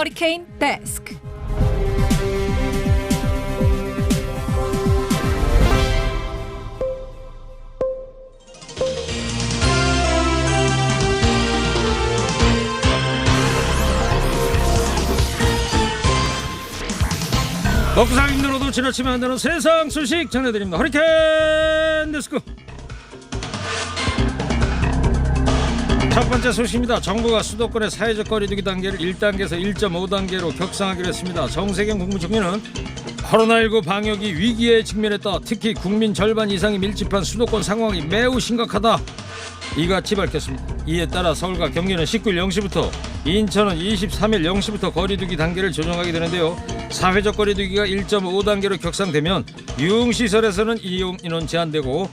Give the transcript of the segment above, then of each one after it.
허리케인 데스크. 먹고 살기 힘들어도 지나치면 안 되는 세상 소식 전해드립니다. 허리케인 데스크. 첫 번째 소식입니다. 정부가 수도권의 사회적 거리두기 단계를 1단계에서 1.5단계로 격상하기로 했습니다. 정세균 국무총리는 코로나19 방역이 위기에 직면했다. 특히 국민 절반 이상이 밀집한 수도권 상황이 매우 심각하다. 이같이 밝혔습니다. 이에 따라 서울과 경기는 19일 0시부터, 인천은 23일 0시부터 거리두기 단계를 조정하게 되는데요. 사회적 거리두기가 1.5단계로 격상되면 유흥시설에서는 이용 인원 제한되고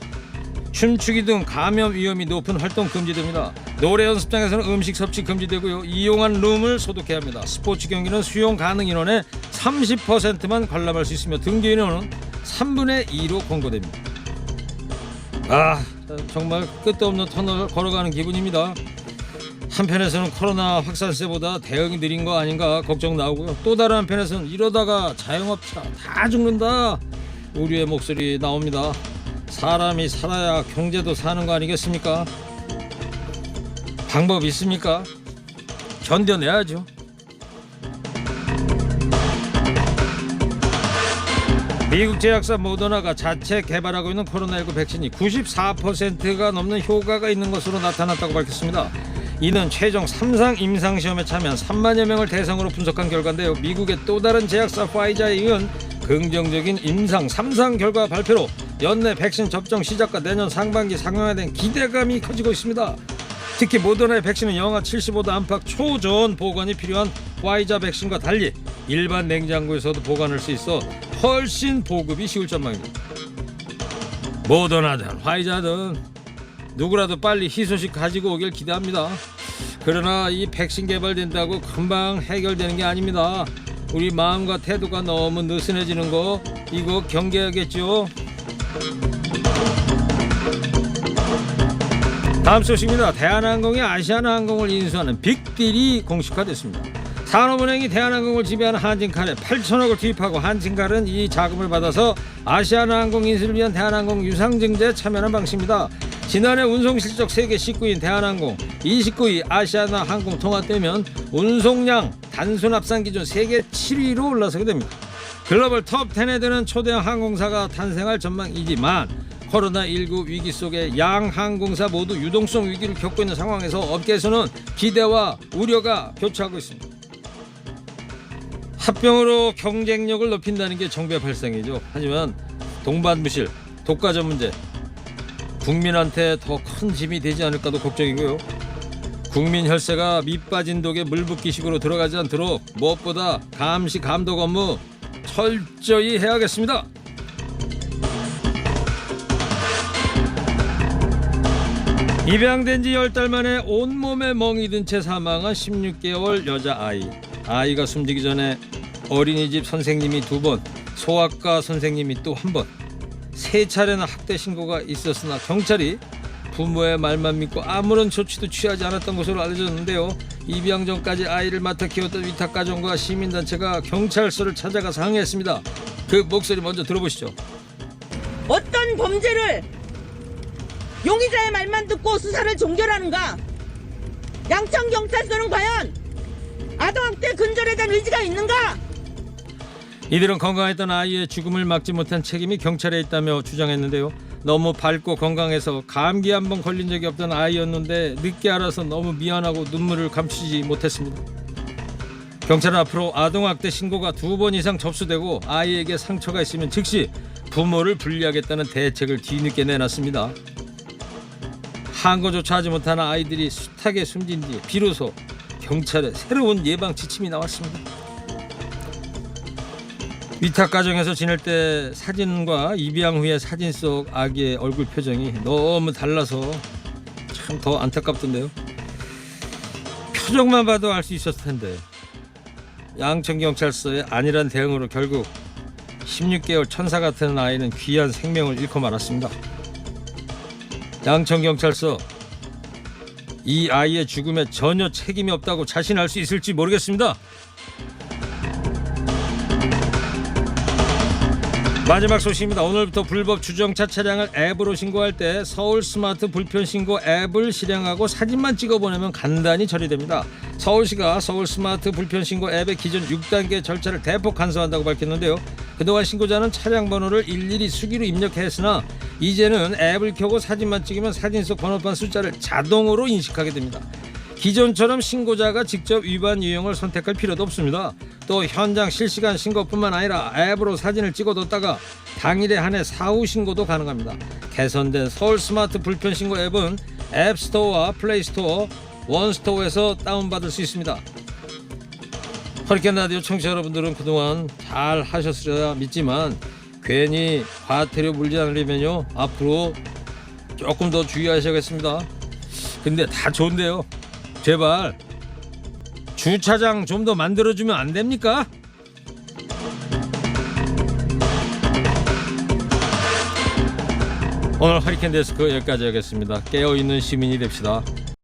춤추기 등 감염 위험이 높은 활동 금지됩니다. 노래 연습장에서는 음식 섭취 금지되고요. 이용한 룸을 소독해야 합니다. 스포츠 경기는 수용 가능 인원의 30%만 관람할 수 있으며 등교 인원은 3분의 2로 권고됩니다. 정말 끝도 없는 터널을 걸어가는 기분입니다. 한편에서는 코로나 확산세보다 대응이 느린 거 아닌가 걱정 나오고요. 또 다른 한편에서는 이러다가 자영업자 다 죽는다 우리의 목소리 나옵니다. 사람이 살아야 경제도 사는 거 아니겠습니까? 방법 있습니까? 견뎌내야죠. 미국 제약사 모더나가 자체 개발하고 있는 코로나19 백신이 94%가 넘는 효과가 있는 것으로 나타났다고 밝혔습니다. 이는 최종 3상 임상시험에 참여한 3만여 명을 대상으로 분석한 결과인데요. 미국의 또 다른 제약사 파이자에 이은 긍정적인 임상 3상 결과 발표로 연내 백신 접종 시작과 내년 상반기 상용화에 대한 기대감이 커지고 있습니다. 특히 모더나의 백신은 영하 75도 안팎 초저온 보관이 필요한 화이자 백신과 달리 일반 냉장고에서도 보관할 수 있어 훨씬 보급이 쉬울 전망입니다. 모더나든 화이자든 누구라도 빨리 희소식 가지고 오길 기대합니다. 그러나 이 백신 개발된다고 금방 해결되는 게 아닙니다. 우리 마음과 태도가 너무 느슨해지는 거 이거 경계해야겠죠. 다음 소식입니다. 대한항공이 아시아나항공을 인수하는 빅딜이 공식화됐습니다. 산업은행이 대한항공을 지배하는 한진칼에 8천억을 투입하고 한진칼은 이 자금을 받아서 아시아나항공 인수를 위한 대한항공 유상증자에 참여하는 방식입니다. 지난해 운송실적 세계 19위인 대한항공, 29위 아시아나항공 통합되면 운송량 단순 합산 기준 세계 7위로 올라서게 됩니다. 글로벌 톱10에 드는 초대형 항공사가 탄생할 전망이지만 코로나19 위기 속에 양 항공사 모두 유동성 위기를 겪고 있는 상황에서 업계에서는 기대와 우려가 교차하고 있습니다. 합병으로 경쟁력을 높인다는 게 정부의 발상이죠. 하지만 동반무실, 독과점 문제 국민한테 더 큰 짐이 되지 않을까도 걱정이고요. 국민 혈세가 밑빠진 독에 물 붓기식으로 들어가지 않도록 무엇보다 감시 감독 업무 철저히 해야겠습니다. 입양된 지 10달 만에 온몸에 멍이 든 채 사망한 16개월 여자아이. 아이가 숨지기 전에 어린이집 선생님이 2번, 소아과 선생님이 또 1번, 3차례나 학대 신고가 있었으나 경찰이 부모의 말만 믿고 아무런 조치도 취하지 않았던 것으로 알려졌는데요. 입양 전까지 아이를 맡아 키웠던 위탁가정과 시민단체가 경찰서를 찾아가서 항의했습니다. 그 목소리 먼저 들어보시죠. 어떤 범죄를 용의자의 말만 듣고 수사를 종결하는가? 양천경찰서는 과연 아동학대 근절에 대한 의지가 있는가? 이들은 건강했던 아이의 죽음을 막지 못한 책임이 경찰에 있다며 주장했는데요. 너무 밝고 건강해서 감기 한 번 걸린 적이 없던 아이였는데 늦게 알아서 너무 미안하고 눈물을 감추지 못했습니다. 경찰은 앞으로 아동학대 신고가 2번 이상 접수되고 아이에게 상처가 있으면 즉시 부모를 분리하겠다는 대책을 뒤늦게 내놨습니다. 항거조차 하지 못하는 아이들이 숱하게 숨진 뒤 비로소 경찰의 새로운 예방 지침이 나왔습니다. 위탁가정에서 지낼 때 사진과 입양 후의 사진 속 아기의 얼굴 표정이 너무 달라서 참 더 안타깝던데요. 표정만 봐도 알 수 있었을 텐데 양천경찰서의 안일한 대응으로 결국 16개월 천사 같은 아이는 귀한 생명을 잃고 말았습니다. 양천경찰서, 이 아이의 죽음에 전혀 책임이 없다고 자신할 수 있을지 모르겠습니다. 마지막 소식입니다. 오늘부터 불법 주정차 차량을 앱으로 신고할 때 서울 스마트 불편 신고 앱을 실행하고 사진만 찍어 보내면 간단히 처리됩니다. 서울시가 서울 스마트 불편 신고 앱의 기존 6단계 절차를 대폭 간소화한다고 밝혔는데요. 그동안 신고자는 차량 번호를 일일이 수기로 입력했으나 이제는 앱을 켜고 사진만 찍으면 사진 속 번호판 숫자를 자동으로 인식하게 됩니다. 기존처럼 신고자가 직접 위반 유형을 선택할 필요도 없습니다. 또 현장 실시간 신고뿐만 아니라 앱으로 사진을 찍어뒀다가 당일에 한해 사후 신고도 가능합니다. 개선된 서울 스마트 불편 신고 앱은 앱스토어와 플레이스토어, 원스토어에서 다운받을 수 있습니다. 허리케인 라디오 청취자 여러분들은 그동안 잘 하셨으리라 믿지만 괜히 과태료 물지 않으려면요 앞으로 조금 더 주의하셔야겠습니다. 근데 다 좋은데요, 제발 주차장 좀 더 만들어주면 안 됩니까? 오늘 허리케인 데스크 여기까지 하겠습니다. 깨어있는 시민이 됩시다.